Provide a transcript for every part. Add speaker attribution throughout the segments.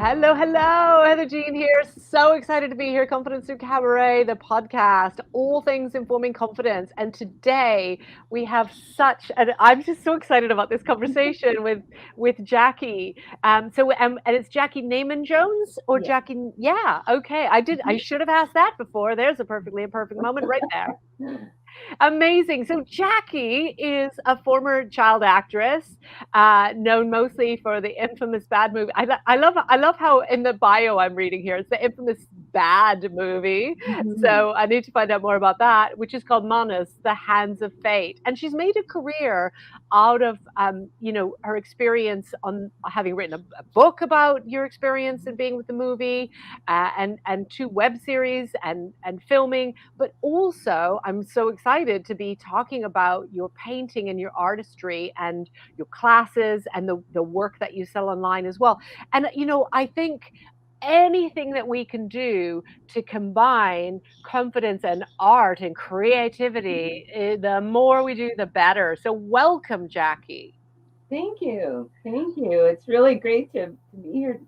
Speaker 1: Hello, hello, Heather Jean here. So excited to be here. Confidence Through Cabaret, the podcast, all things informing confidence. And today we have and I'm just so excited about this conversation with Jackey. And it's Jackey Neyman Jones or
Speaker 2: Yeah.
Speaker 1: Jackey? Yeah, okay. I should have asked that before. There's a perfectly imperfect moment right there. Amazing. So Jackey is a former child actress, known mostly for the infamous Bad movie. I love how in the bio I'm reading here it's the infamous Bad movie.
Speaker 2: Mhm.
Speaker 1: So I need to find out more about that, which is called Manos, The Hands of Fate. And she's made a career out of her experience on having written a book about your experience in being with the movie, and two web series and filming. But also, I'm so excited to be talking about your painting and your artistry and your classes and the work that you sell online as well. And, I think anything that we can do to combine confidence and art and creativity, the more we do, the better. So, welcome, Jackey.
Speaker 2: Thank you. Thank you. It's really great to be here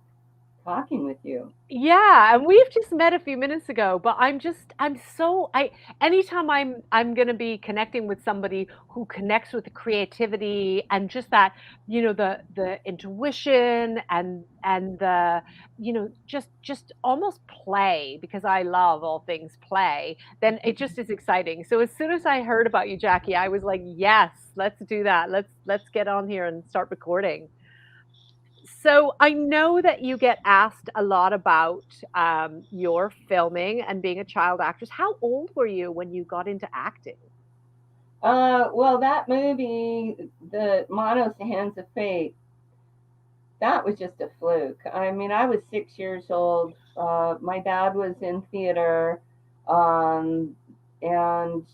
Speaker 2: talking with you.
Speaker 1: Yeah, and we've just met a few minutes ago, but anytime I'm going to be connecting with somebody who connects with the creativity and just that, the intuition and the, just almost play, because I love all things play, then it just is exciting. So as soon as I heard about you, Jackey, I was like, yes, let's do that. Let's get on here and start recording. So I know that you get asked a lot about your filming and being a child actress. How old were you when you got into acting?
Speaker 2: Well, that movie, the Manos Hands of Fate, that was just a fluke. I mean, I was 6 years old. My dad was in theater, um, and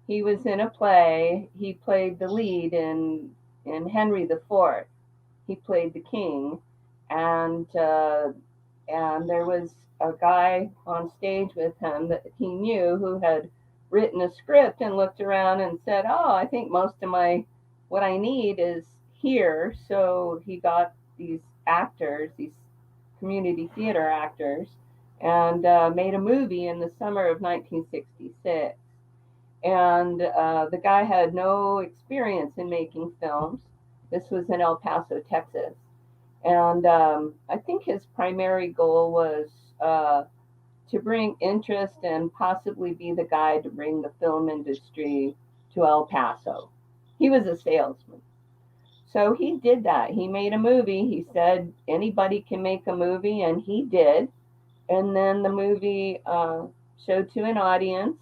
Speaker 2: he was in a play. He played the lead in Henry IV. He played the king, and there was a guy on stage with him that he knew who had written a script and looked around and said, "Oh, I think most of my what I need is here." So he got these actors, these community theater actors, and made a movie in the summer of 1966. And the guy had no experience in making films. This was in El Paso, Texas. And I think his primary goal was to bring interest and possibly be the guy to bring the film industry to El Paso. He was a salesman. So he did that. He made a movie. He said anybody can make a movie, and he did. And then the movie showed to an audience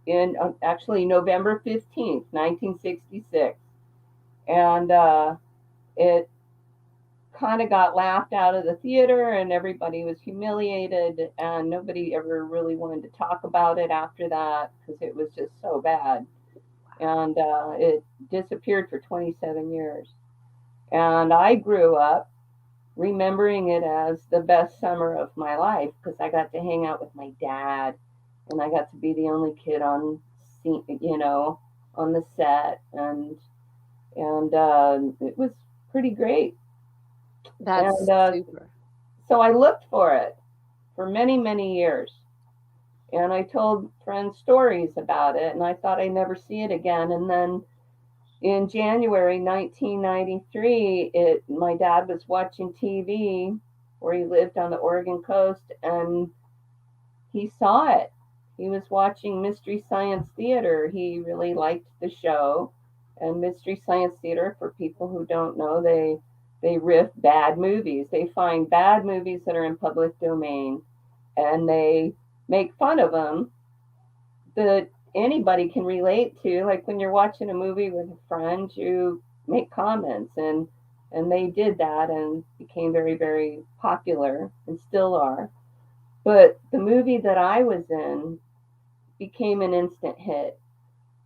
Speaker 2: in actually November 15th, 1966. And it kind of got laughed out of the theater, and everybody was humiliated, and nobody ever really wanted to talk about it after that because it was just so bad. And it disappeared for 27 years. And I grew up remembering it as the best summer of my life because I got to hang out with my dad, and I got to be the only kid on scene, on the set, and it was pretty great. And
Speaker 1: That's super.
Speaker 2: so I looked for it for many, many years. And I told friends stories about it, and I thought I'd never see it again. And then in January 1993, my dad was watching TV where he lived on the Oregon coast, and he saw it. He was watching Mystery Science Theater. He really liked the show. And Mystery Science Theater, for people who don't know, they riff bad movies. They find bad movies that are in public domain, and they make fun of them that anybody can relate to. Like when you're watching a movie with a friend, you make comments, and they did that and became very, very popular and still are. But the movie that I was in became an instant hit,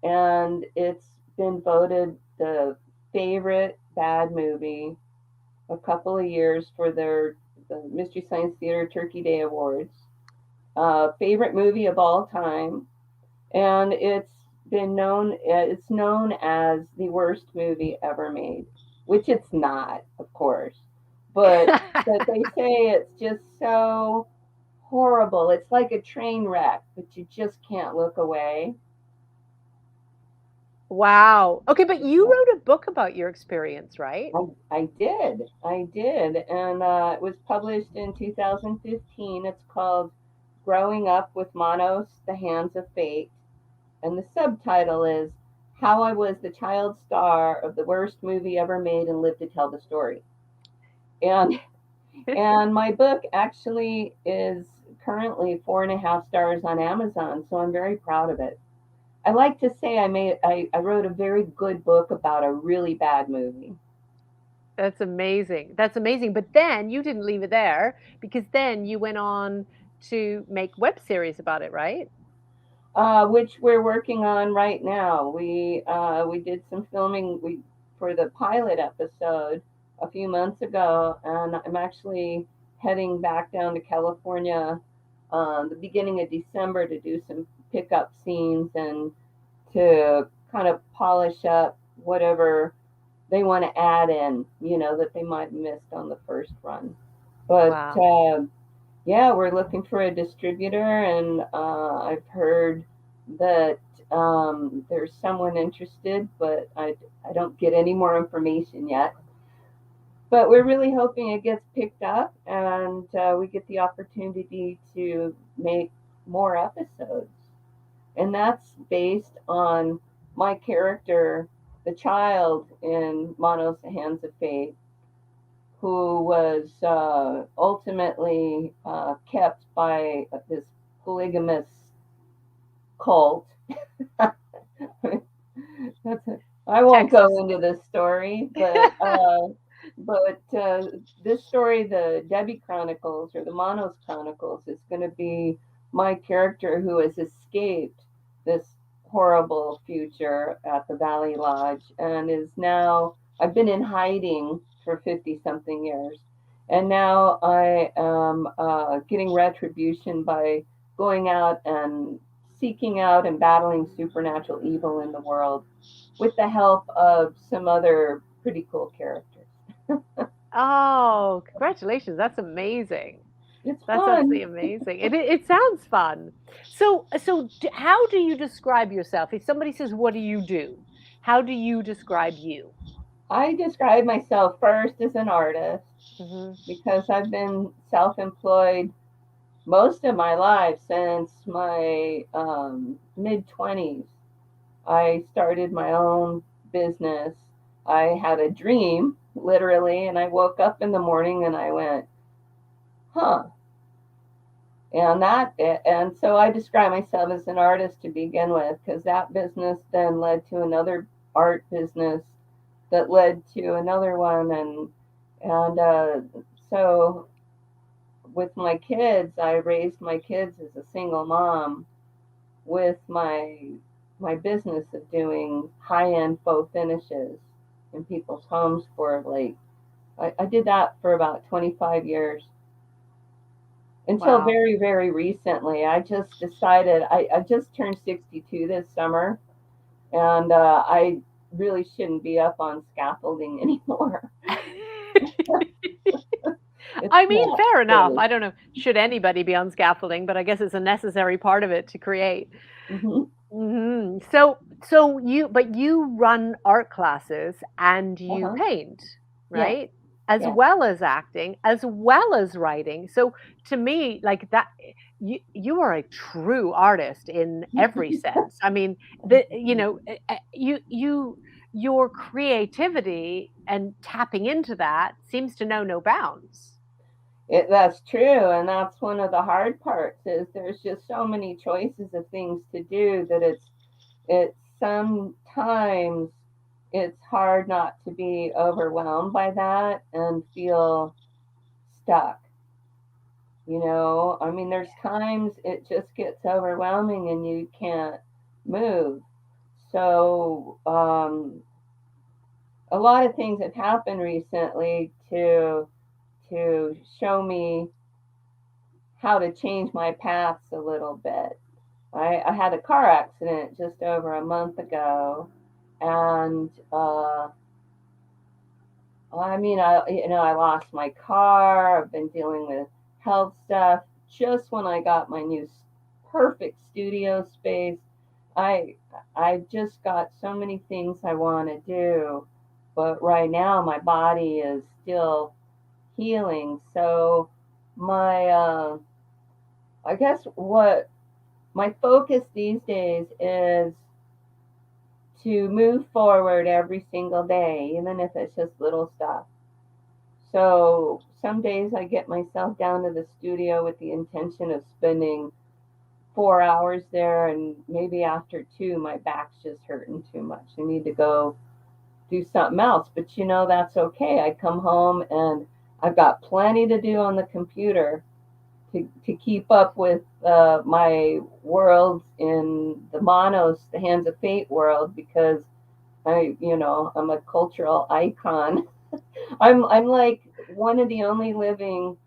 Speaker 2: and it's been voted the favorite bad movie a couple of years for the Mystery Science Theater Turkey Day Awards. Favorite movie of all time, and it's known as the worst movie ever made, which it's not, of course, but they say it's just so horrible. It's like a train wreck, but you just can't look away.
Speaker 1: Wow. Okay, but you wrote a book about your experience, right?
Speaker 2: I did, and it was published in 2015. It's called "Growing Up with Manos, the Hands of Fate," and the subtitle is "How I Was the Child Star of the Worst Movie Ever Made and Lived to Tell the Story." And and my book actually is currently 4.5 stars on Amazon, so I'm very proud of it. I like to say I wrote a very good book about a really bad movie.
Speaker 1: That's amazing. That's amazing. But then you didn't leave it there because then you went on to make web series about it, right?
Speaker 2: Which we're working on right now. We did some filming for the pilot episode a few months ago, and I'm actually heading back down to California the beginning of December to do some pickup scenes and to kind of polish up whatever they want to add in, that they might have missed on the first run. But
Speaker 1: Wow.
Speaker 2: yeah, we're looking for a distributor, and I've heard that there's someone interested, but I don't get any more information yet. But we're really hoping it gets picked up and we get the opportunity to make more episodes. And that's based on my character, the child in Manos, the Hands of Fate, who was ultimately kept by this polygamous cult. That's a, I won't go
Speaker 1: Texas.
Speaker 2: into this story, but this story, the Debbie Chronicles or the Manos Chronicles, is going to be my character who has escaped this horrible future at the Valley Lodge and is now. I've been in hiding for 50 something years, and now I am getting retribution by going out and seeking out and battling supernatural evil in the world with the help of some other pretty cool characters.
Speaker 1: Oh, congratulations. That's amazing.
Speaker 2: It's
Speaker 1: That's
Speaker 2: fun.
Speaker 1: absolutely amazing. It sounds fun. How do you describe yourself? If somebody says, "What do you do?" How do you describe you?
Speaker 2: I describe myself first as an artist
Speaker 1: Hmm.
Speaker 2: because I've been self employed most of my life since my mid 20s. I started my own business. I had a dream, literally, and I woke up in the morning and I went, huh, and so I describe myself as an artist to begin with because that business then led to another art business that led to another one, and so with my kids, I raised my kids as a single mom with my business of doing high end faux finishes in people's homes for like I did that for about 25 years until
Speaker 1: Wow.
Speaker 2: very, very recently. I just decided I just turned 62 this summer, and I really shouldn't be up on scaffolding anymore. It's
Speaker 1: I mean,
Speaker 2: not
Speaker 1: fair enough.
Speaker 2: safe.
Speaker 1: I don't know, should anybody be on scaffolding, but I guess it's a necessary part of it to create.
Speaker 2: Hmm.
Speaker 1: But you run art classes and you
Speaker 2: Uh-huh.
Speaker 1: paint,
Speaker 2: Yes,
Speaker 1: right? As
Speaker 2: yes.
Speaker 1: well as acting, as well as writing. So to me, like that, you are a true artist in every sense. I mean, your creativity and tapping into that seems to know no bounds.
Speaker 2: That's true, and that's one of the hard parts is there's just so many choices of things to do that it's sometimes it's hard not to be overwhelmed by that and feel stuck. I mean, there's times it just gets overwhelming and you can't move. So, a lot of things have happened recently to show me how to change my paths a little bit. I had a car accident just over a month ago, and mean, I lost my car. I've been dealing with health stuff. Just when I got my new perfect studio space, I I've just got so many things I want to do, but right now my body is still healing. So my I guess what my focus these days is to move forward every single day, even if it's just little stuff. So some days I get myself down to the studio with the intention of spending 4 hours there, and maybe after two, my back's just hurting too much. I need to go do something else. But that's okay. I come home and I've got plenty to do on the computer to keep up with my worlds in the Manos, the Hands of Fate world, because I'm a cultural icon. I'm like one of the only living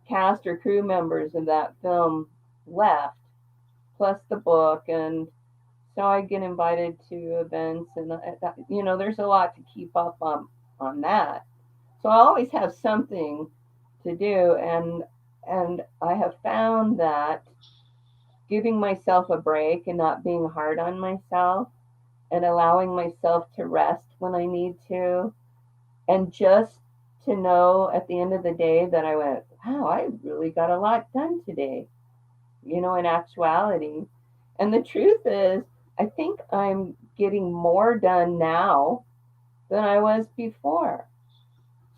Speaker 2: cast or crew members of that film left, plus the book, and so I get invited to events, and there's a lot to keep up on that. So I always have something to do, and I have found that giving myself a break and not being hard on myself and allowing myself to rest when I need to, and just to know at the end of the day that I went, wow, I really got a lot done today, in actuality. And the truth is, I think I'm getting more done now than I was before.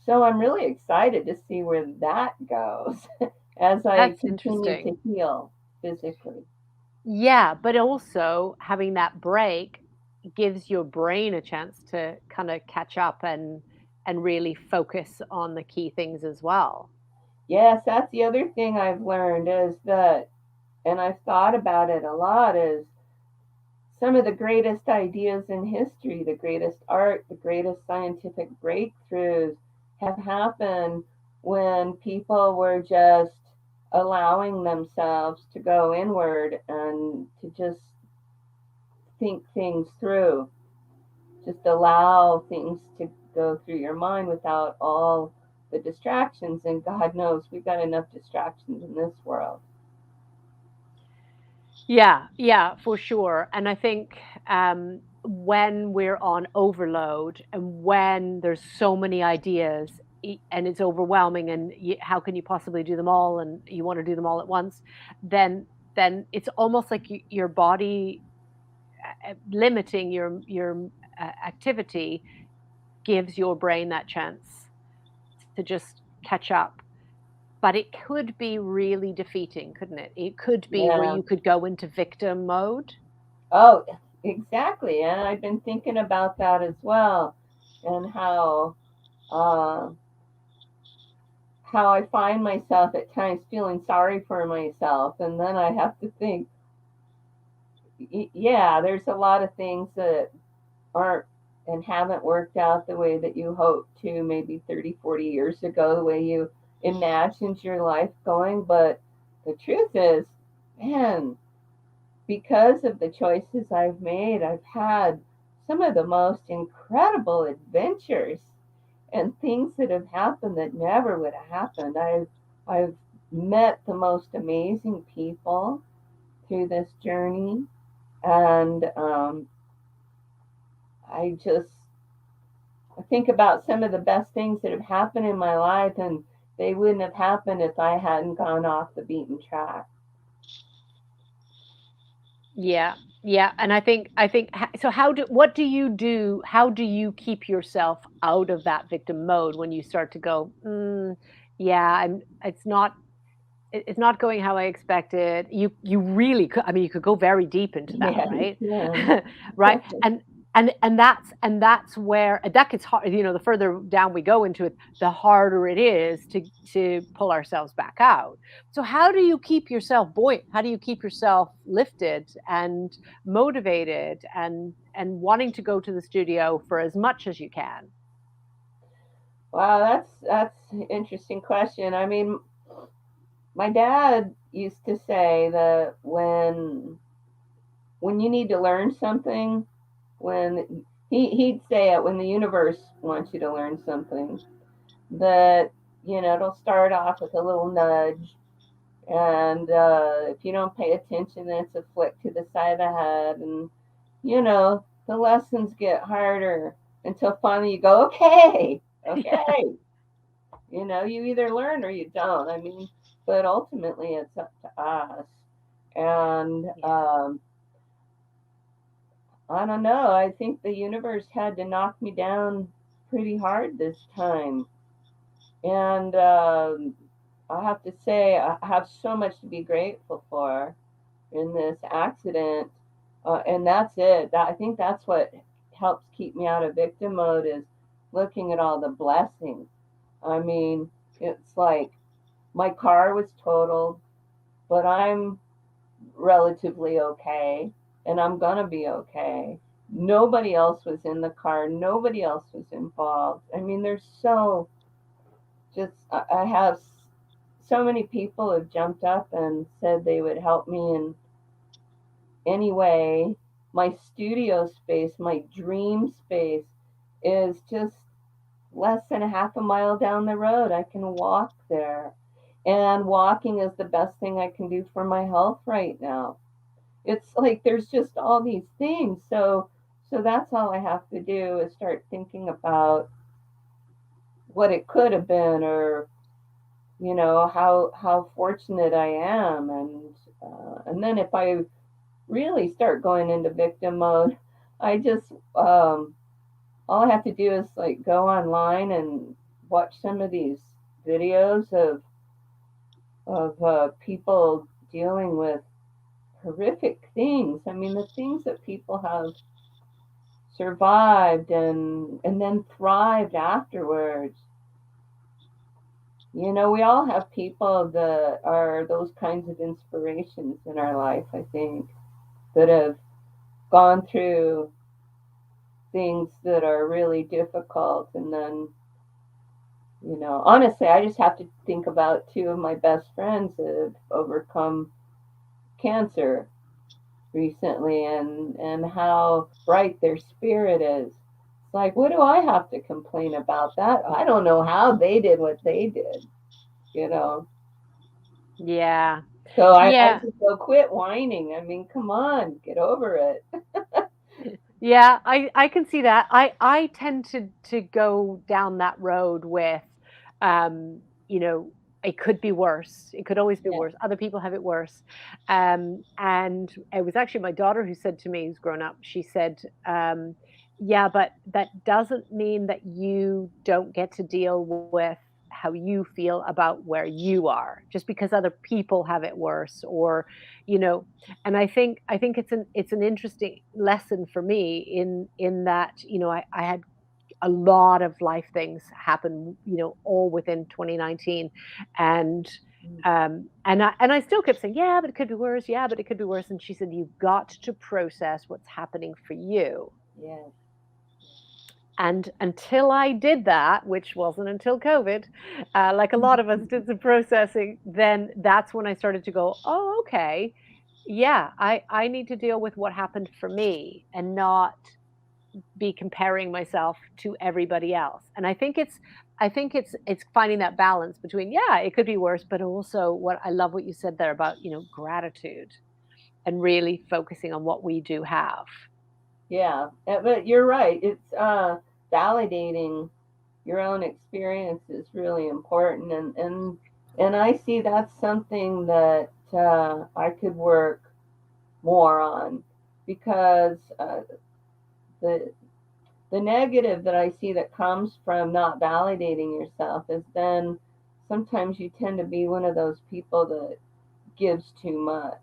Speaker 2: So I'm really excited to see where that goes as I
Speaker 1: That's
Speaker 2: continue
Speaker 1: interesting.
Speaker 2: to heal physically.
Speaker 1: Yeah, but also having that break gives your brain a chance to kind of catch up and really focus on the key things as well.
Speaker 2: Yes, that's the other thing I've learned is that, and I've thought about it a lot, is some of the greatest ideas in history, the greatest art, the greatest scientific breakthroughs have happened when people were just allowing themselves to go inward and to just think things through. Just allow things to go through your mind without all the distractions. And God knows we've got enough distractions in this world.
Speaker 1: Yeah, yeah, for sure. And I think when we're on overload and when there's so many ideas and it's overwhelming and how can you possibly do them all and you want to do them all at once, then it's almost like your body limiting your activity gives your brain that chance to just catch up. But it could be really defeating, couldn't it? It could be where
Speaker 2: Yeah.
Speaker 1: you could go into victim mode.
Speaker 2: Oh, exactly. And I've been thinking about that as well, and uh, how I find myself at times feeling sorry for myself, and then I have to think, yeah, there's a lot of things that aren't and haven't worked out the way that you hoped to, maybe 30, 40 years ago, the way you imagined your life going. But the truth is, man, because of the choices I've made, I've had some of the most incredible adventures and things that have happened that never would have happened. I've met the most amazing people through this journey, and I just I think about some of the best things that have happened in my life, and they wouldn't have happened if I hadn't gone off the beaten track.
Speaker 1: Yeah. Yeah, and I think so what do you do? How do you keep yourself out of that victim mode when you start to go, yeah, it's not going how I expected. You really could, I mean, you could go very deep into that,
Speaker 2: Yeah, you
Speaker 1: right?
Speaker 2: can.
Speaker 1: Right? And that's where that gets hard, the further down we go into it, the harder it is to pull ourselves back out. So how do you keep yourself buoyant? How do you keep yourself lifted and motivated and wanting to go to the studio for as much as you can?
Speaker 2: Wow, that's an interesting question. I mean, my dad used to say that when you need to learn something, when he'd say it when the universe wants you to learn something, that it'll start off with a little nudge, and if you don't pay attention, then it's a flick to the side of the head, and the lessons get harder until finally you go, okay,
Speaker 1: Yeah.
Speaker 2: okay. You either learn or you don't. I mean, but ultimately it's up to us. And
Speaker 1: Yeah.
Speaker 2: I don't know. I think the universe had to knock me down pretty hard this time. And I have to say, I have so much to be grateful for in this accident. And that's it. I think that's what helps keep me out of victim mode, is looking at all the blessings. I mean, it's like my car was totaled, but I'm relatively okay, and I'm gonna be okay. Nobody else was in the car, nobody else was involved. I mean, there's so just, I have so many people have jumped up and said they would help me in any way. My studio space, my dream space, is just less than a half a mile down the road. I can walk there. And walking is the best thing I can do for my health right now. It's like there's just all these things. So that's all I have to do, is start thinking about what it could have been, or how fortunate I am, and then if I really start going into victim mode, I just all I have to do is like go online and watch some of these videos of people dealing with horrific things. I mean, the things that people have survived and then thrived afterwards. We all have people that are those kinds of inspirations in our life, I think, that have gone through things that are really difficult, and then honestly, I just have to think about two of my best friends that have overcome cancer recently, and how bright their spirit is. It's like, what do I have to complain about that? I don't know how they did what they did, you know.
Speaker 1: Yeah.
Speaker 2: So I
Speaker 1: Yeah.
Speaker 2: just go, quit whining. I mean, come on, get over it.
Speaker 1: Yeah, I can see that. I tend to go down that road with, you know, it could be worse. It could always be
Speaker 2: Yeah.
Speaker 1: worse. Other people have it worse. And it was actually my daughter who said to me, who's grown up, she said, yeah, but that doesn't mean that you don't get to deal with how you feel about where you are, just because other people have it worse, or, you know, and I think it's an interesting lesson for me in that, I had a lot of life things happen, all within 2019. And and I still kept saying, yeah, but it could be worse, yeah, but it could be worse. And she said, you've got to process what's happening for you.
Speaker 2: Yes.
Speaker 1: And until I did that, which wasn't until COVID, like a lot of us did some processing, then that's when I started to go, oh, okay, yeah, I need to deal with what happened for me and not be comparing myself to everybody else. And I think it's finding that balance between, yeah, it could be worse, but also what I love what you said there about, gratitude and really focusing on what we do have.
Speaker 2: Yeah. But you're right. It's validating your own experience is really important, and I see that's something that I could work more on, because the the negative that I see that comes from not validating yourself is then sometimes you tend to be one of those people that gives too much.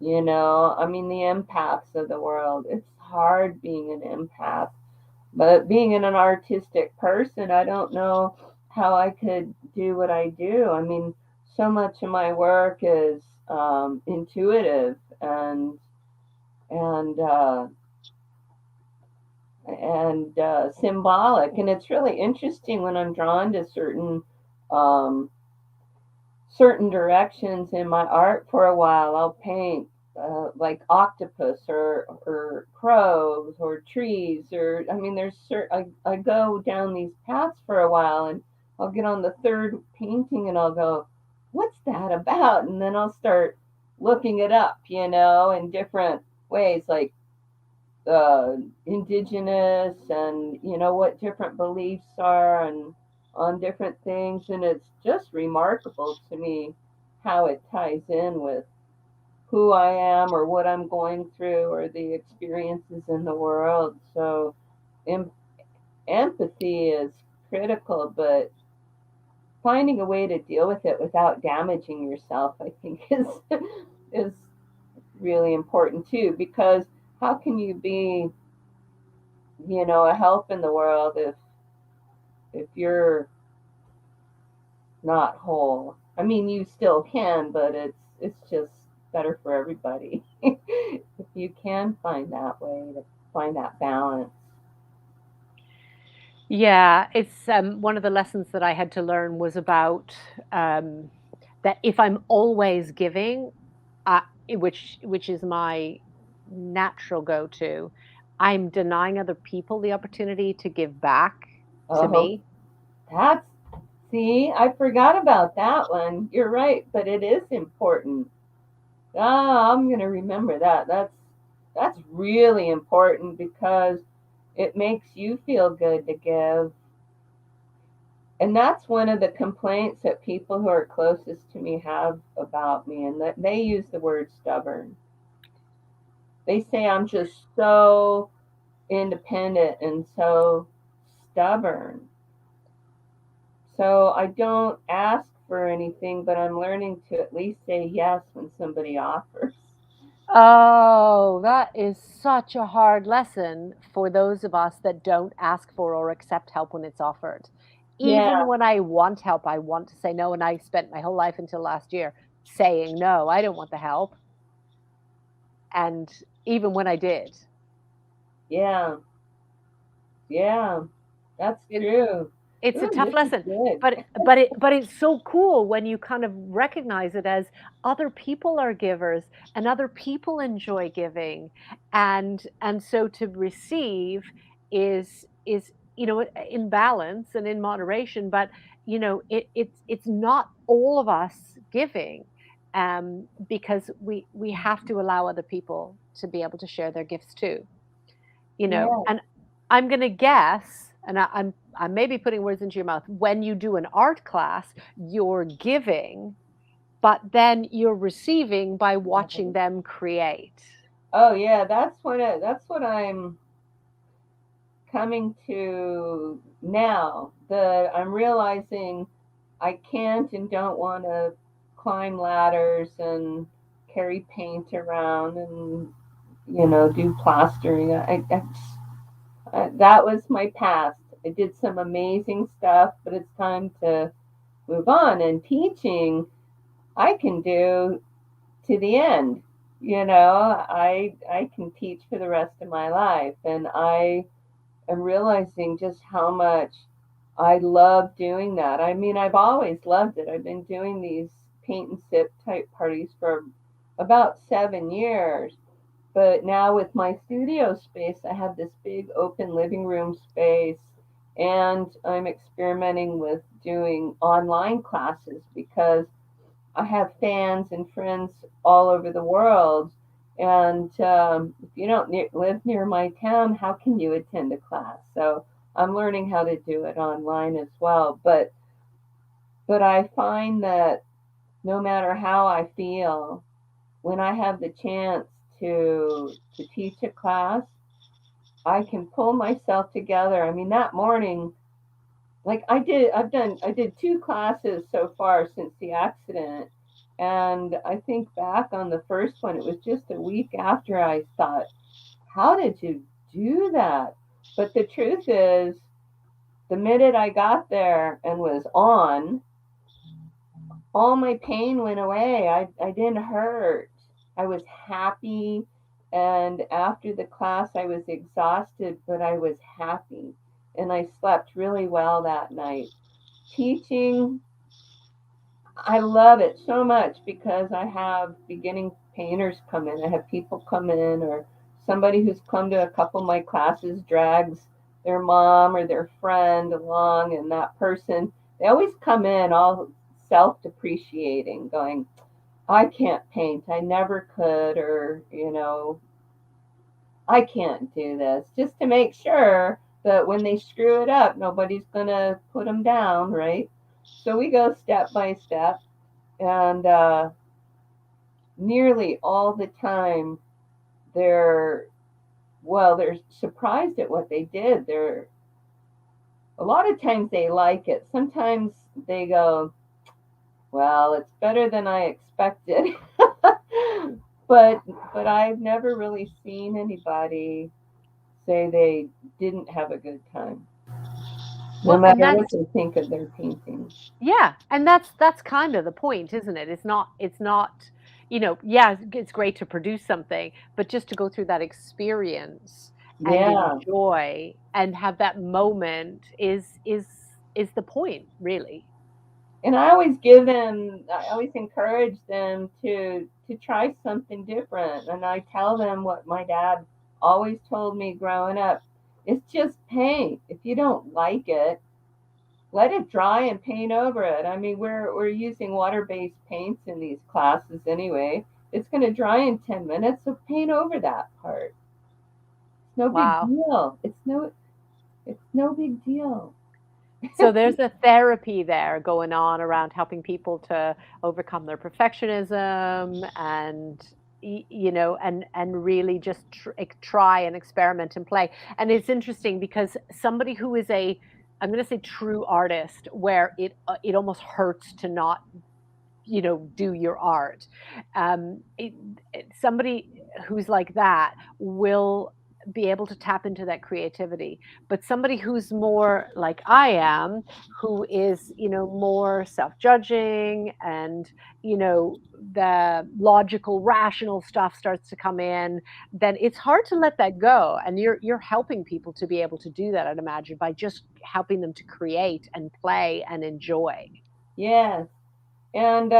Speaker 2: I mean, the empaths of the world, it's hard being an empath. But being an artistic person, I don't know how I could do what I do. I mean, so much of my work is intuitive and symbolic, and it's really interesting when I'm drawn to um, certain directions in my art. For a while, I'll paint. like octopus or crows or trees or I mean there's I go down these paths for a while and I'll get on the third painting and I'll go, what's that about? And then I'll start looking it up, in different ways like uh, indigenous and what different beliefs are and on different things, and it's just remarkable to me how it ties in with who I am or what I'm going through or the experiences in the world. So em- empathy is critical, but finding a way to deal with it without damaging yourself, I think, is really important too. Because how can you be, a help in the world if you're not whole? I mean, you still can, but it's just better for everybody if you can find that way to find that balance.
Speaker 1: Yeah, it's one of the lessons that I had to learn was about that if I'm always giving, which is my natural go-to, I'm denying other people the opportunity to give back to
Speaker 2: Oh,
Speaker 1: me.
Speaker 2: that's see, I forgot about that one. You're right, but it is important. Ah, I'm gonna remember that. That's really important because it makes you feel good to give. And that's one of the complaints that people who are closest to me have about me, and that they use the word stubborn. They say I'm just so independent and so stubborn. So I don't ask for anything, but I'm learning to at least say yes when somebody offers.
Speaker 1: Oh, that is such a hard lesson for those of us that don't ask for or accept help when it's offered.
Speaker 2: Yeah,
Speaker 1: Even when I want help, I want to say no. And I spent my whole life until last year saying no, I don't want the help. And even when I did,
Speaker 2: yeah, yeah. That's
Speaker 1: it,
Speaker 2: true.
Speaker 1: it's a
Speaker 2: Ooh,
Speaker 1: tough
Speaker 2: this is
Speaker 1: lesson.
Speaker 2: good.
Speaker 1: But it's so cool when you kind of recognize it as other people are givers and other people enjoy giving, and so to receive is in balance and in moderation, but it's not all of us giving, because we have to allow other people to be able to share their gifts too.
Speaker 2: Yeah.
Speaker 1: And I'm going to guess, and I'm maybe putting words into your mouth. When you do an art class, you're giving, but then you're receiving by watching them create.
Speaker 2: Oh yeah, that's what I'm coming to now. The I'm realizing I can't and don't want to climb ladders and carry paint around and do plastering. That was my past. I did some amazing stuff, but it's time to move on. And teaching, I can do to the end. I can teach for the rest of my life, and I am realizing just how much I love doing that. I mean, I've always loved it. I've been doing these paint and sip type parties for about 7 years. But now with my studio space, I have this big open living room space, and I'm experimenting with doing online classes because I have fans and friends all over the world. And if you don't live near my town, how can you attend a class? So I'm learning how to do it online as well. But I find that no matter how I feel, when I have the chance to teach a class, I can pull myself together. I mean, that morning, like I did two classes so far since the accident. And I think back on the first one, it was just a week after. I thought, how did you do that? But the truth is, the minute I got there and was on, all my pain went away. I didn't hurt. I was happy. And after the class, I was exhausted, but I was happy. And I slept really well that night. Teaching, I love it so much because I have beginning painters come in. I have people come in, or somebody who's come to a couple of my classes drags their mom or their friend along, and that person, they always come in all self-depreciating, going, I can't paint, I never could, or, I can't do this, just to make sure that when they screw it up, nobody's going to put them down, right? So we go step by step, and nearly all the time they're they're surprised at what they did. They're a lot of times they like it. Sometimes they go, well, it's better than I expected. but I've never really seen anybody say they didn't have a good time, no
Speaker 1: Well, and
Speaker 2: matter what
Speaker 1: that's
Speaker 2: they think of their painting.
Speaker 1: yeah, and that's kind of the point, isn't it? It's not, yeah, it's great to produce something, but just to go through that experience and
Speaker 2: Yeah.
Speaker 1: enjoy and have that moment is the point, really.
Speaker 2: And I always encourage them to try something different. And I tell them what my dad always told me growing up. It's just paint. If you don't like it, let it dry and paint over it. I mean, we're using water-based paints in these classes anyway. It's going to dry in 10 minutes, so paint over that part. It's no big
Speaker 1: Wow.
Speaker 2: deal. It's no big deal.
Speaker 1: So there's a therapy there going on around helping people to overcome their perfectionism and and really just try and experiment and play. And it's interesting because somebody who is a, I'm going to say, true artist, where it almost hurts to not do your art. Somebody who's like that will be able to tap into that creativity, but somebody who's more like I am, who is more self-judging, and the logical rational stuff starts to come in, then it's hard to let that go. And you're helping people to be able to do that, I'd imagine, by just helping them to create and play and enjoy.
Speaker 2: Yes. And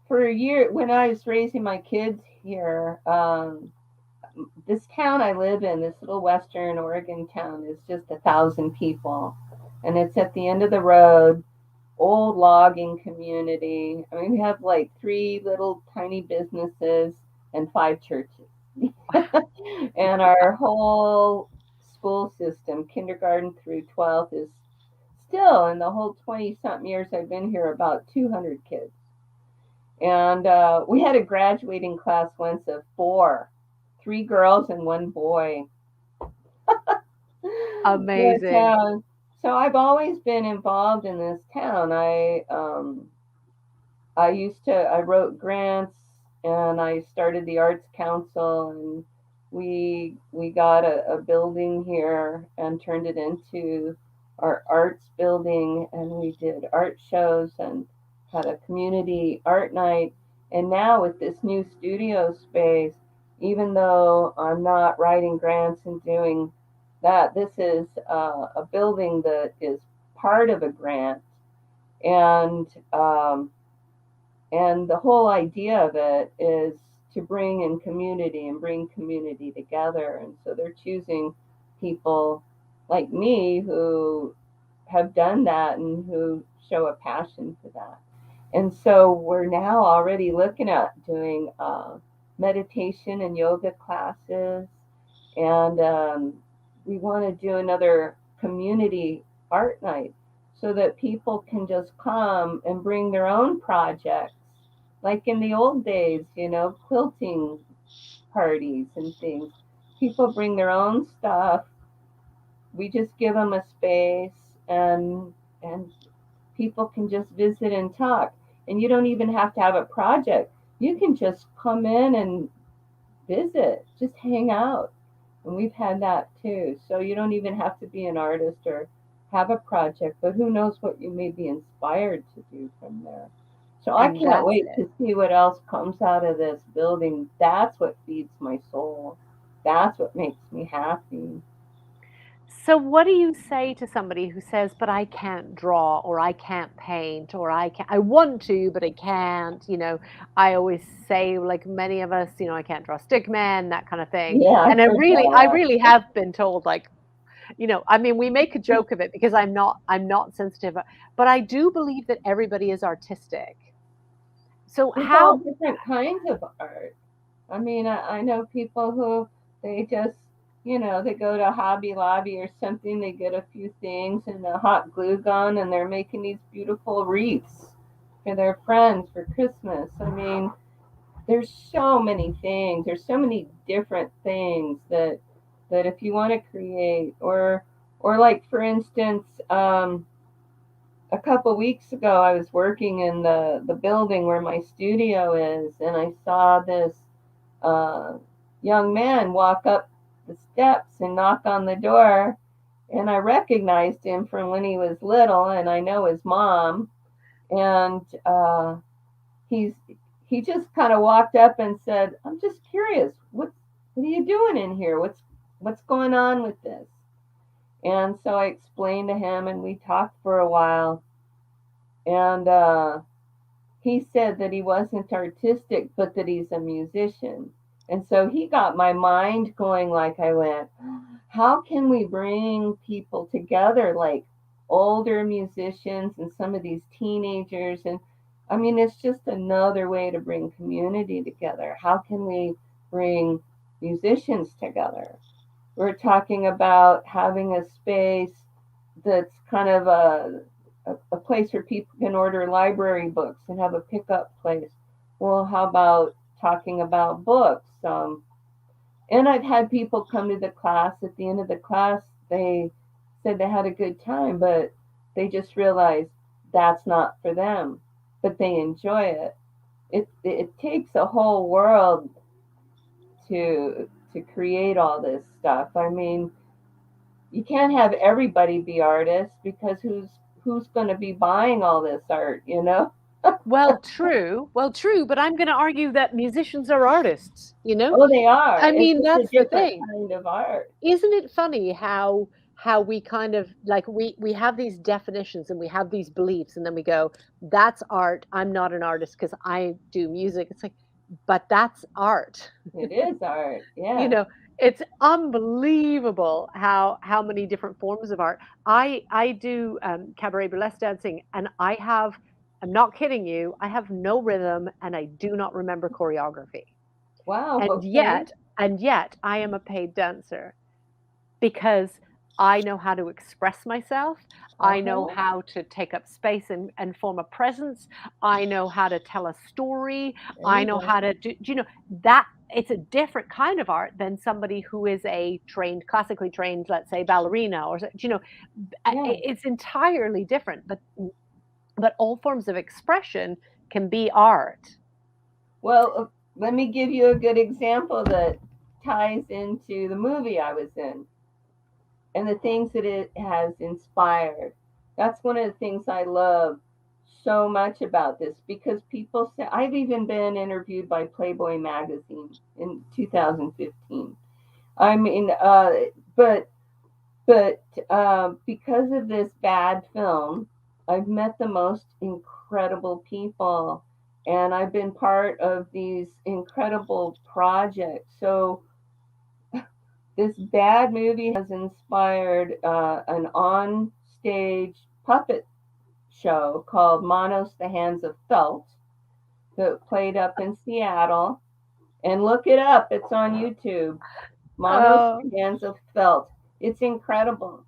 Speaker 2: for a year, when I was raising my kids here, this town I live in, this little Western Oregon town, is just 1,000 people, and it's at the end of the road. Old logging community. I mean, we have like three little tiny businesses and five churches, and our whole school system, kindergarten through 12th, is still, in the whole 20 something years I've been here, about 200 kids. And we had a graduating class once of four, three girls and one boy. But
Speaker 1: Amazing.
Speaker 2: so I've always been involved in this town. I wrote grants, and I started the Arts Council, and we got a building here and turned it into our arts building, and we did art shows and had a community art night. And now with this new studio space, even though I'm not writing grants and doing that, this is a building that is part of a grant, and and the whole idea of it is to bring in community and bring community together. And so they're choosing people like me who have done that and who show a passion for that. And so we're now already looking at doing meditation and yoga classes. And we want to do another community art night so that people can just come and bring their own projects, like in the old days, quilting parties and things. People bring their own stuff. We just give them a space, and people can just visit and talk. And you don't even have to have a project. You can just come in and visit, just hang out. And we've had that too. So you don't even have to be an artist or have a project, but who knows what you may be inspired to do from there. So I
Speaker 1: And
Speaker 2: can't
Speaker 1: that's
Speaker 2: wait
Speaker 1: it.
Speaker 2: to see what else comes out of this building. That's what feeds my soul. That's what makes me happy.
Speaker 1: So what do you say to somebody who says, "But I can't draw, or I can't paint, or I want to, but I can't." I always say, like many of us, I can't draw stick men, that kind of thing.
Speaker 2: Yeah,
Speaker 1: And
Speaker 2: I've heard that a
Speaker 1: I
Speaker 2: lot.
Speaker 1: really have been told, like, I mean, we make a joke of it because I'm not sensitive, but I do believe that everybody is artistic. So
Speaker 2: There's all
Speaker 1: how
Speaker 2: different kinds of art. I mean, I know people who they just, they go to Hobby Lobby or something, they get a few things and a hot glue gun and they're making these beautiful wreaths for their friends for Christmas. I mean, there's so many things. There's so many different things that if you want to create or like for instance, a couple weeks ago, I was working in the building where my studio is, and I saw this uh, young man walk up the steps and knock on the door, and I recognized him from when he was little, and I know his mom, and he's he just kind of walked up and said, "I'm just curious, what are you doing in here? What's going on with this?" And so I explained to him, and we talked for a while, and he said that he wasn't artistic, but that he's a musician. And so he got my mind going. Like I went, how can we bring people together, like older musicians and some of these teenagers? And I mean, it's just another way to bring community together. How can we bring musicians together? We're talking about having a space that's kind of a place where people can order library books and have a pickup place. Well, how about talking about books? And I've had people come to the class. At the end of the class, they said they had a good time, but they just realized that's not for them, but they enjoy it. It takes a whole world to create all this stuff. I mean, you can't have everybody be artists because who's going to be buying all this art, you know?
Speaker 1: Well, true, but I'm going to argue that musicians are artists.
Speaker 2: Oh, they are.
Speaker 1: I
Speaker 2: It's
Speaker 1: mean,
Speaker 2: just a
Speaker 1: that's the
Speaker 2: different
Speaker 1: thing.
Speaker 2: kind of art.
Speaker 1: Isn't it funny how we kind of like we have these definitions and we have these beliefs, and then we go, "That's art. I'm not an artist because I do music." It's like, but that's art.
Speaker 2: It is art.
Speaker 1: You
Speaker 2: Yes.
Speaker 1: know, it's unbelievable how many different forms of art. I do cabaret burlesque dancing, and I'm not kidding you. I have no rhythm, and I do not remember choreography.
Speaker 2: Wow.
Speaker 1: And
Speaker 2: Okay.
Speaker 1: yet, and yet, I am a paid dancer because I know how to express myself.
Speaker 2: Uh
Speaker 1: I know
Speaker 2: huh.
Speaker 1: how to take up space and form a presence. I know how to tell a story.
Speaker 2: There
Speaker 1: I
Speaker 2: you
Speaker 1: know
Speaker 2: go.
Speaker 1: how to do that it's a different kind of art than somebody who is a classically trained, let's say, ballerina
Speaker 2: Yeah.
Speaker 1: it's entirely different, but all forms of expression can be art.
Speaker 2: Well, let me give you a good example that ties into the movie I was in and the things that it has inspired. That's one of the things I love so much about this because people say I've even been interviewed by Playboy magazine in 2015. I mean, but because of this bad film, I've met the most incredible people, and I've been part of these incredible projects. So this bad movie has inspired an on-stage puppet show called Manos the Hands of Felt that played up in Seattle. And look it up; it's on YouTube. Manos
Speaker 1: Oh,
Speaker 2: the Hands of Felt. It's incredible.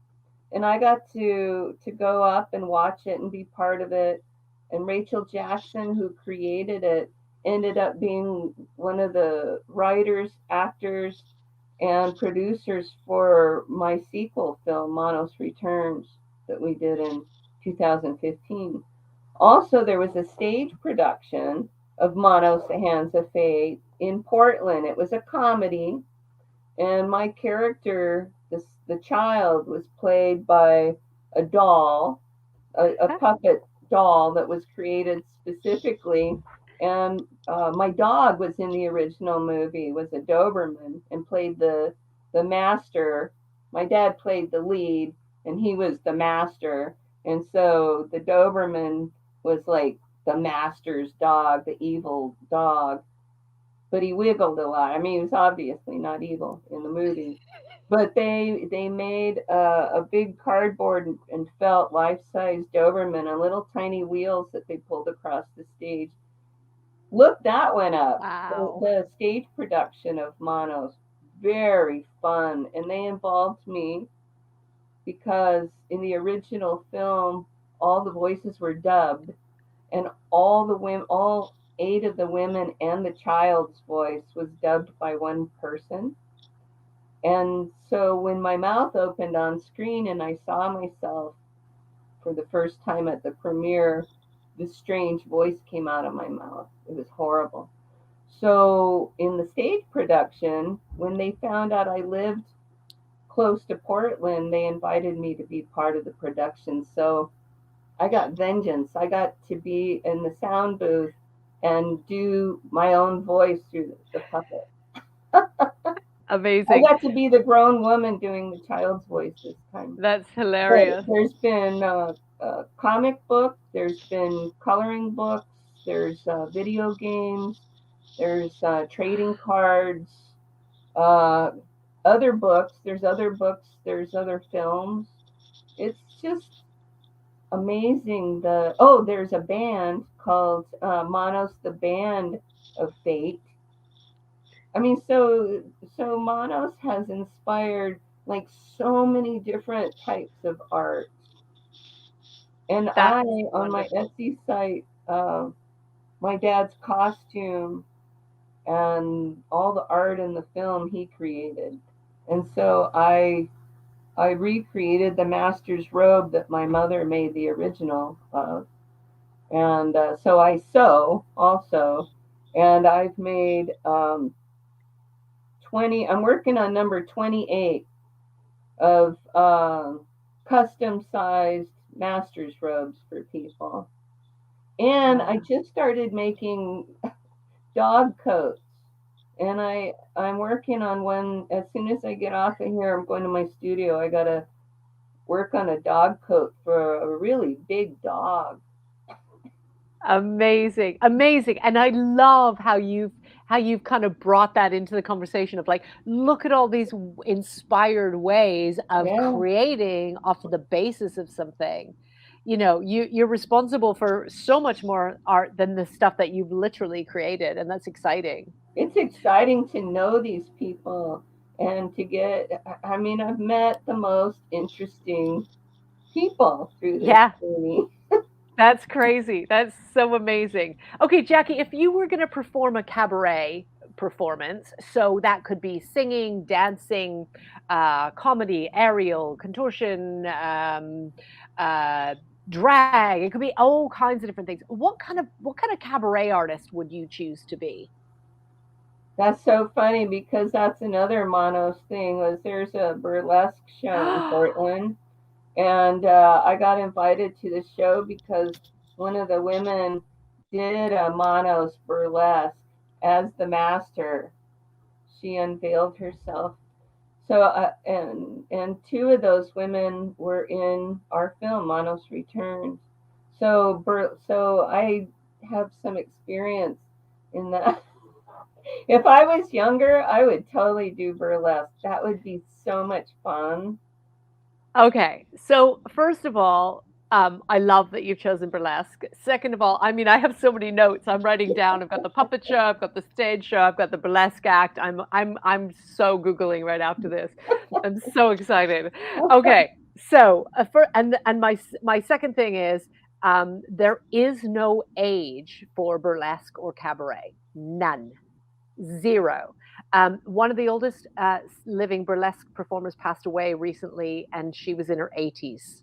Speaker 2: And I got to go up and watch it and be part of it. And Rachel Jackson, who created it, ended up being one of the writers, actors, and producers for my sequel film, Manos Returns, that we did in 2015. Also, there was a stage production of Manos, the Hands of Fate in Portland. It was a comedy, and my character, the child, was played by a doll, a puppet doll that was created specifically. And my dog was in the original movie, was a Doberman, and played the master, my dad played the lead, and he was the master, and so the Doberman was like the master's dog, the evil dog, but he wiggled a lot. I mean, he was obviously not evil in the movie. But they made a big cardboard and felt life-size Doberman on little tiny wheels that they pulled across the stage. Look that one up.
Speaker 1: Wow.
Speaker 2: The stage production of Manos, very fun, and they involved me because in the original film, all the voices were dubbed, and all the women, all 8 of the women and the child's voice was dubbed by one person. And so when my mouth opened on screen and I saw myself for the first time at the premiere, this strange voice came out of my mouth. It was horrible. So in the stage production, when they found out I lived close to Portland, they invited me to be part of the production. So I got vengeance. I got to be in the sound booth and do my own voice through the puppet. I
Speaker 1: Amazing.
Speaker 2: got to be the grown woman doing the child's voice this time.
Speaker 1: That's
Speaker 2: But
Speaker 1: hilarious.
Speaker 2: there's been a comic book, there's been coloring books, there's video games, there's trading cards, uh, other books, there's other films. It's just amazing. There's a band called Manos the Band of Fate. I mean, so Manos has inspired like so many different types of art. And
Speaker 1: That's
Speaker 2: on my
Speaker 1: wonderful.
Speaker 2: Etsy site, my dad's costume and all the art in the film he created. And so I recreated the master's robe that my mother made the original of. And so I sew also. And I've made 20, I'm working on number 28 of custom sized master's robes for people. And I just started making dog coats. And I'm working on one. As soon as I get off of here, I'm going to my studio. I got to work on a dog coat for a really big dog.
Speaker 1: Amazing, amazing. And I love how you've kind of brought that into the conversation of like, look at all these inspired ways of
Speaker 2: Yeah,
Speaker 1: creating off of the basis of something. You're responsible for so much more art than the stuff that you've literally created, and that's exciting.
Speaker 2: it's exciting to know these people and to get, I mean, I've met the most interesting people through this
Speaker 1: Yeah,
Speaker 2: journey.
Speaker 1: that's crazy. That's so amazing. Okay, Jackie, if you were going to perform a cabaret performance, so that could be singing, dancing, comedy, aerial, contortion, uh, drag. It could be all kinds of different things. What kind of cabaret artist would you choose to be?
Speaker 2: That's so funny because that's another Monos thing was there's a burlesque show in Portland. And I got invited to the show because one of the women did a Manos burlesque as the master. She unveiled herself. So and 2 of those women were in our film Manos Returns. So I have some experience in that. If I was younger, I would totally do burlesque. That would be so much fun.
Speaker 1: Okay, so first of all, I love that you've chosen burlesque. Second of all, I mean, I have so many notes I'm writing down. I've got the puppet show, I've got the stage show, I've got the burlesque act. I'm so googling right after this. I'm so excited. Okay, so my second thing is there is no age for burlesque or cabaret. None. Zero. One of the oldest living burlesque performers passed away recently, and she was in her 80s.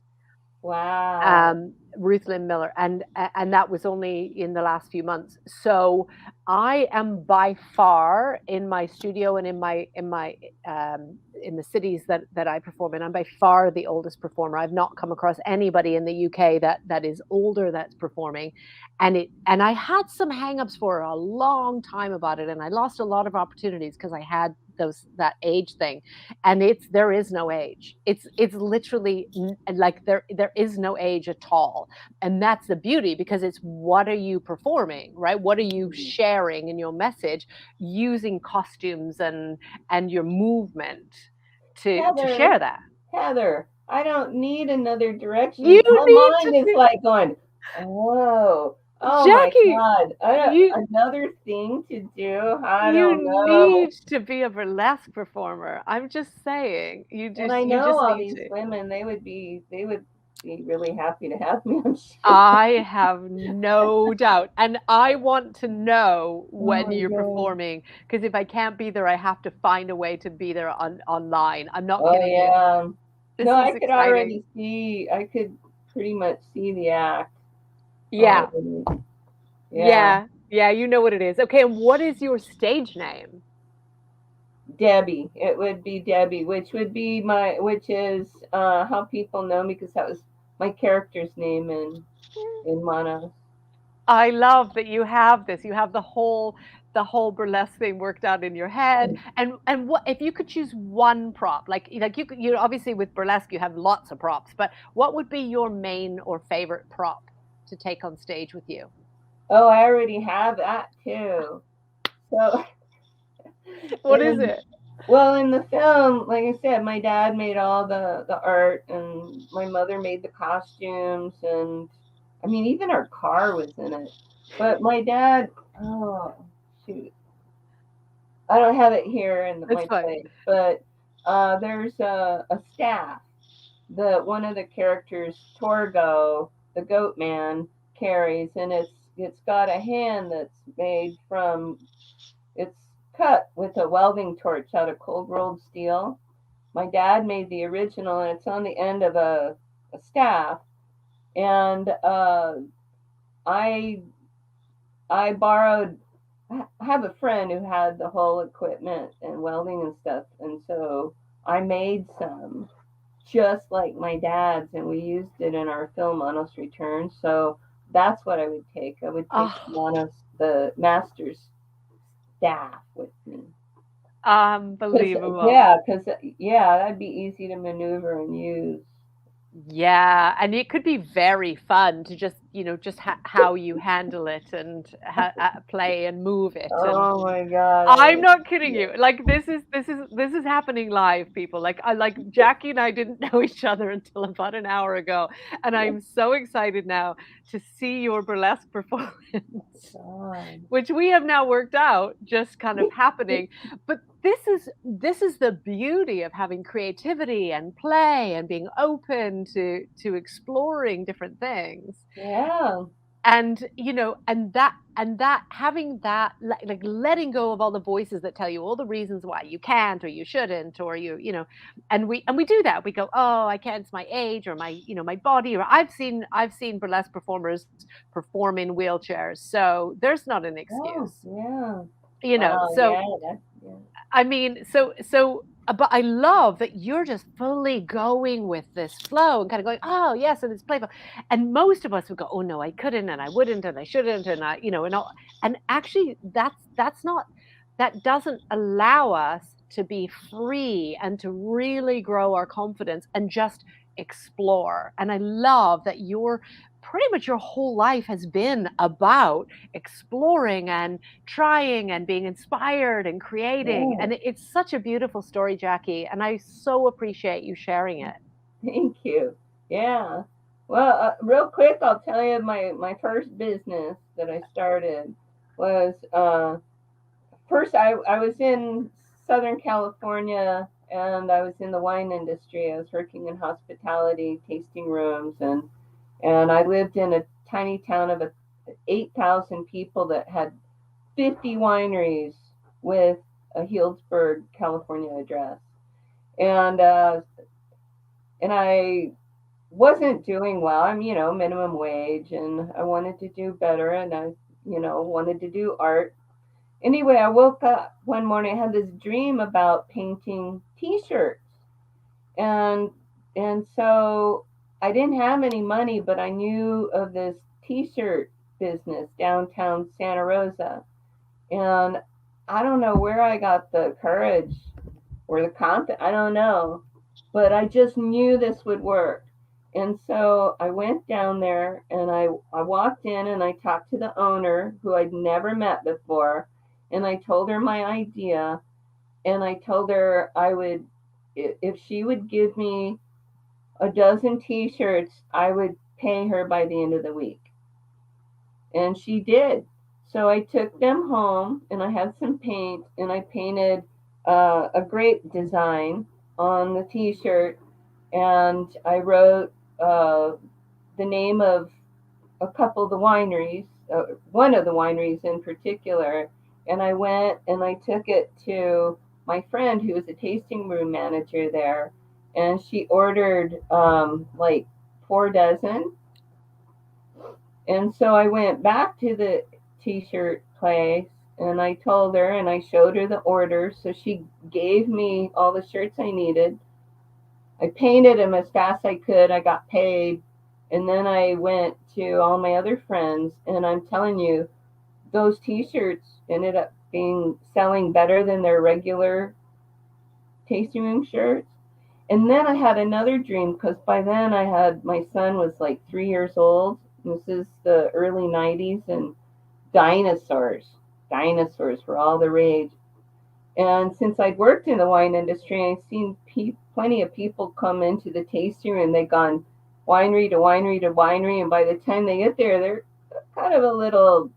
Speaker 2: Wow.
Speaker 1: Ruth Lynn Miller, and that was only in the last few months. So I am by far in my studio and in the cities that I perform in. I'm by far the oldest performer. I've not come across anybody in the UK that is older that's performing, and I had some hangups for a long time about it, and I lost a lot of opportunities because I had that age thing, and there is no age. It's literally like there is no age at all, and that's the beauty, because it's what are you performing, right? What are you sharing in your message using costumes and your movement to
Speaker 2: Heather,
Speaker 1: share that.
Speaker 2: Heather, I don't need another direction.
Speaker 1: You
Speaker 2: My
Speaker 1: need to
Speaker 2: mind is
Speaker 1: be
Speaker 2: like going, whoa, oh my
Speaker 1: Jackey.
Speaker 2: God,
Speaker 1: You
Speaker 2: another thing to do? I don't
Speaker 1: you
Speaker 2: know.
Speaker 1: need to be a burlesque performer. I'm just saying.
Speaker 2: And I
Speaker 1: You
Speaker 2: know
Speaker 1: just
Speaker 2: all
Speaker 1: need
Speaker 2: these
Speaker 1: to.
Speaker 2: women, they would be really happy to have me on show.
Speaker 1: I have no doubt. And I want to know
Speaker 2: Oh
Speaker 1: when
Speaker 2: my
Speaker 1: you're
Speaker 2: God.
Speaker 1: performing, because if I can't be there, I have to find a way to be there online. I'm not
Speaker 2: Oh
Speaker 1: kidding you.
Speaker 2: yeah.
Speaker 1: This
Speaker 2: No, I
Speaker 1: is
Speaker 2: could
Speaker 1: exciting.
Speaker 2: already see, I could pretty much see the act
Speaker 1: Yeah.
Speaker 2: already. Yeah.
Speaker 1: Yeah. Yeah. You know what it is. Okay. And what is your stage name?
Speaker 2: Debbie. It would be Debbie, which is how people know me because that was my character's name in Manos.
Speaker 1: I love that you have this. You have the whole burlesque thing worked out in your head. And what if you could choose one prop? Like you obviously with burlesque you have lots of props, but what would be your main or favorite prop to take on stage with you?
Speaker 2: Oh, I already have that too. So
Speaker 1: What is
Speaker 2: in
Speaker 1: it?
Speaker 2: well in the film, like I said, my dad made all the art and my mother made the costumes and I mean even our car was in it. But my dad, oh shoot, I don't have it here in
Speaker 1: It's
Speaker 2: my
Speaker 1: fine.
Speaker 2: place, but there's a staff that one of the characters, Torgo, the goat man, carries, and it's got a hand that's made from it's cut with a welding torch out of cold rolled steel. My dad made the original, and it's on the end of a staff. And I I borrowed. I have a friend who had the whole equipment and welding and stuff, and so I made some just like my dad's, and we used it in our film Manos Returns. So that's what I would take. I would take
Speaker 1: Oh,
Speaker 2: the master's staff with me. Cause
Speaker 1: unbelievable.
Speaker 2: yeah, that'd be easy to maneuver and use.
Speaker 1: Yeah, and it could be very fun to just, just how you handle it and play and move it. And
Speaker 2: Oh my God,
Speaker 1: I'm not kidding
Speaker 2: yeah.
Speaker 1: you. Like this is happening live, people. Like Jackey and I didn't know each other until about an hour ago, and I'm so excited now to see your burlesque performance,
Speaker 2: God.
Speaker 1: which we have now worked out just kind of happening. But this is the beauty of having creativity and play and being open to exploring different things.
Speaker 2: Yeah.
Speaker 1: And and that having that, like letting go of all the voices that tell you all the reasons why you can't or you shouldn't, or and we do that. We go, oh, I can't, it's my age or my body. Or I've seen burlesque performers perform in wheelchairs, so there's not an
Speaker 2: Oh,
Speaker 1: excuse.
Speaker 2: yeah. Wow.
Speaker 1: So
Speaker 2: Yeah. Yeah.
Speaker 1: I mean, but I love that you're just fully going with this flow and kind of going, oh yes, and it's playful. And most of us would go, oh no, I couldn't, and I wouldn't, and I shouldn't, and and all. And actually, that's not that doesn't allow us to be free and to really grow our confidence and just explore. And I love that pretty much your whole life has been about exploring and trying and being inspired and creating.
Speaker 2: Yeah.
Speaker 1: And it's such a beautiful story, Jackey. And I so appreciate you sharing it.
Speaker 2: Thank you. Yeah. Well, real quick, I'll tell you my first business that I started was first I was in Southern California and I was in the wine industry. I was working in hospitality, tasting rooms, and I lived in a tiny town of 8,000 people that had 50 wineries with a Healdsburg, California address. And I wasn't doing well. I'm, minimum wage, and I wanted to do better, and I, wanted to do art. Anyway, I woke up one morning. I had this dream about painting T-shirts, and so I didn't have any money, but I knew of this T-shirt business downtown Santa Rosa, and I don't know where I got the courage or the confidence. I don't know, but I just knew this would work. And so I went down there and I walked in and I talked to the owner who I'd never met before. And I told her my idea. And I told her I would, if she would give me a dozen t shirts, I would pay her by the end of the week. And she did. So I took them home and I had some paint and I painted a grape design on the t shirt and I wrote the name of a couple of the wineries, one of the wineries in particular, and I went and I took it to my friend who was a tasting room manager there, and she ordered like 4 dozen. And so I went back to the t-shirt place and I told her and I showed her the order. So she gave me all the shirts I needed. I painted them as fast as I could. I got paid. And then I went to all my other friends. And I'm telling you, those t-shirts ended up being selling better than their regular tasting room shirts. And then I had another dream because by then I had my son was like 3 years old. This is the early 90s and dinosaurs. Dinosaurs were all the rage. And since I'd worked in the wine industry, I'd seen plenty of people come into the tasting room. They'd gone winery to winery to winery, and by the time they get there, they're kind of a little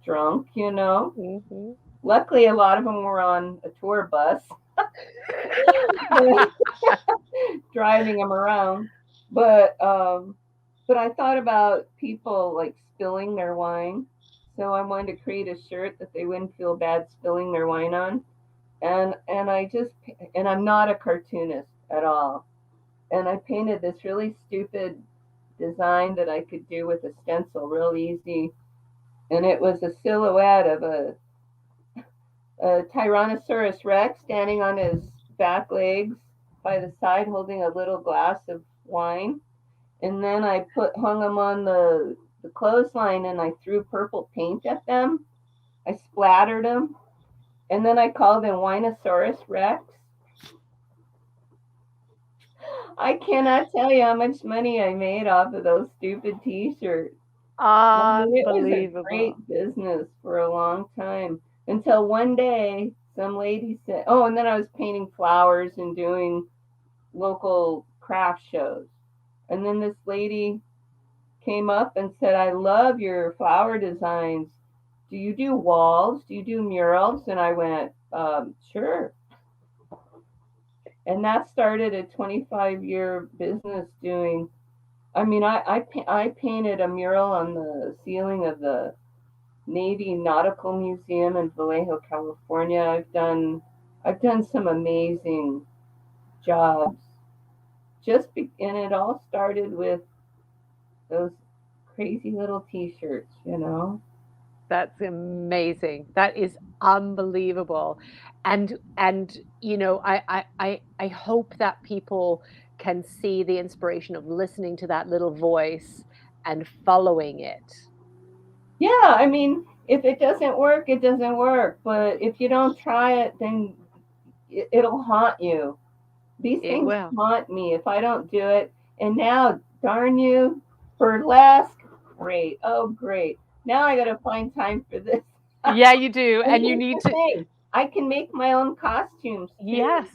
Speaker 2: drunk, you know.
Speaker 1: Mm-hmm.
Speaker 2: Luckily, a lot of them were on a tour bus, driving them around. But but I thought about people like spilling their wine, so I wanted to create a shirt that they wouldn't feel bad spilling their wine on. And I just and I'm not a cartoonist at all. And I painted this really stupid design that I could do with a stencil real easy. And it was a silhouette of a Tyrannosaurus Rex standing on his back legs by the side holding a little glass of wine. And then I hung them on the clothesline and I threw purple paint at them. I splattered them. And then I called him Winosaurus Rex. I cannot tell you how much money I made off of those stupid t-shirts. I mean, it was a
Speaker 1: Unbelievable.
Speaker 2: great business for a long time until one day some lady said, oh, and then I was painting flowers and doing local craft shows. And then this lady came up and said, I love your flower designs. Do you do walls? Do you do murals? And I went, sure. And that started a 25-year business doing. I mean, I painted a mural on the ceiling of the Navy Nautical Museum in Vallejo, California. I've done some amazing jobs. And it all started with those crazy little T-shirts, you know.
Speaker 1: That's amazing. That is unbelievable. And I hope that people can see the inspiration of listening to that little voice and following it.
Speaker 2: Yeah, I mean, if it doesn't work, it doesn't work. But if you don't try it, then it'll haunt you. These
Speaker 1: It
Speaker 2: things
Speaker 1: will.
Speaker 2: haunt me if I don't do it. And now, darn you, burlesque, great. Oh, great. Now I got to find time for this.
Speaker 1: Yeah, you do.
Speaker 2: And
Speaker 1: And you
Speaker 2: here's
Speaker 1: need
Speaker 2: the
Speaker 1: to,
Speaker 2: thing, I can make my own costumes too.
Speaker 1: yes.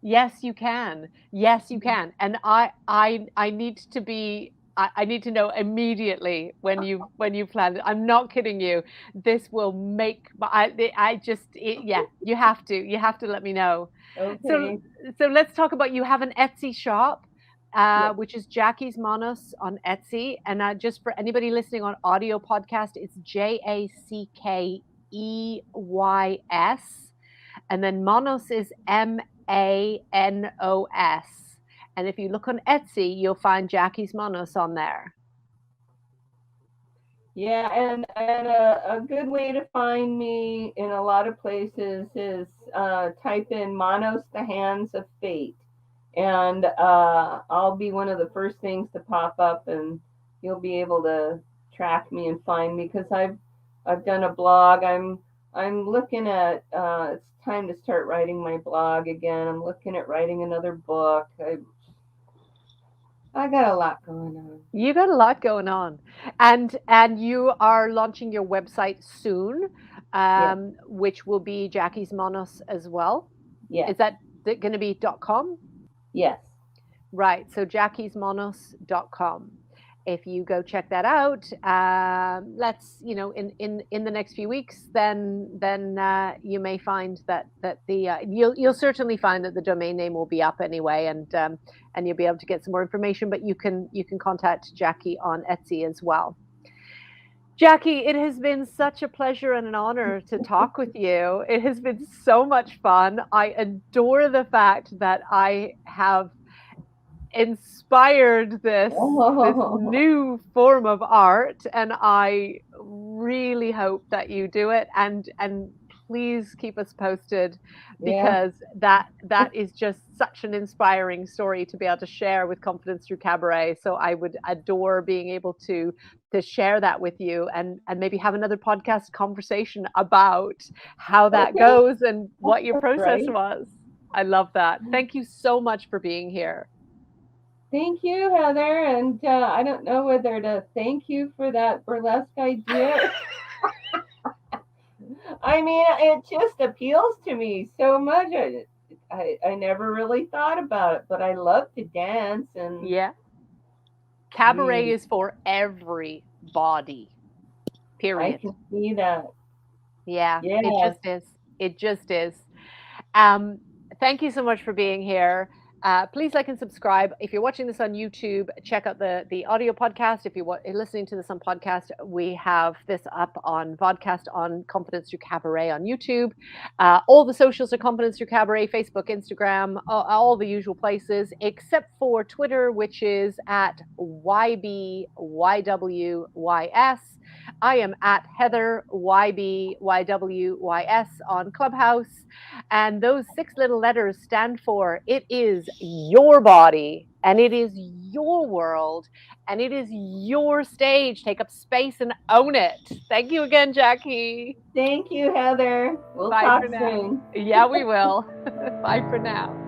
Speaker 1: Yes, you can. Yes, you can. And I need to be I need to know immediately when you plan it. I'm not kidding you. This will make I just yeah, you have to let me know. So
Speaker 2: Okay.
Speaker 1: so let's talk about you have an Etsy shop,
Speaker 2: Yeah.
Speaker 1: which is Jackey's Manos on Etsy, and just for anybody listening on audio podcast, it's Jackeys, and then Manos is Manos. And if you look on Etsy, you'll find Jackey's Manos on there.
Speaker 2: Yeah, and a good way to find me in a lot of places is type in Manos the Hands of Fate, and I'll be one of the first things to pop up, and you'll be able to track me and find me because I've done a blog. I'm looking at, it's time to start writing my blog again. I'm looking at writing another book. I got a lot going on.
Speaker 1: You got a lot going on, and you are launching your website soon,
Speaker 2: Yes,
Speaker 1: which will be Jackey's Manos as well.
Speaker 2: yes,
Speaker 1: Is that going to be .com?
Speaker 2: yes.
Speaker 1: Right. So jackeysmanos.com. If you go check that out, let's in the next few weeks, then you may find that the you'll certainly find that the domain name will be up anyway, and you'll be able to get some more information. But you can contact Jackey on Etsy as well. Jackey, it has been such a pleasure and an honor to talk with you. It has been so much fun. I adore the fact that I have inspired this new form of art, and I really hope that you do it, and please keep us posted, because that is just such an inspiring story to be able to share with Confidence Through Cabaret. So I would adore being able to share that with you, and maybe have another podcast conversation about how that goes and what your process was. I love that. Thank you so much for being here.
Speaker 2: Thank you, Heather. And I don't know whether to thank you for that burlesque idea. I mean, it just appeals to me so much. I never really thought about it, but I love to dance. And
Speaker 1: yeah, cabaret is for everybody. Period.
Speaker 2: I can see that.
Speaker 1: Yeah, it just is. Thank you so much for being here. Please like and subscribe. If you're watching this on YouTube, check out the audio podcast. If you're listening to this on podcast, we have this up on Vodcast on Confidence Through Cabaret on YouTube. All the socials are Confidence Through Cabaret, Facebook, Instagram, all the usual places, except for Twitter, which is at YBYWYS. I am at Heather YBYWYS on Clubhouse. And those 6 little letters stand for: it is your body, and it is your world, and it is your stage. Take up space and own it. Thank you again, Jackey.
Speaker 2: Thank you, Heather. We'll talk soon.
Speaker 1: Yeah, we will. Bye for now.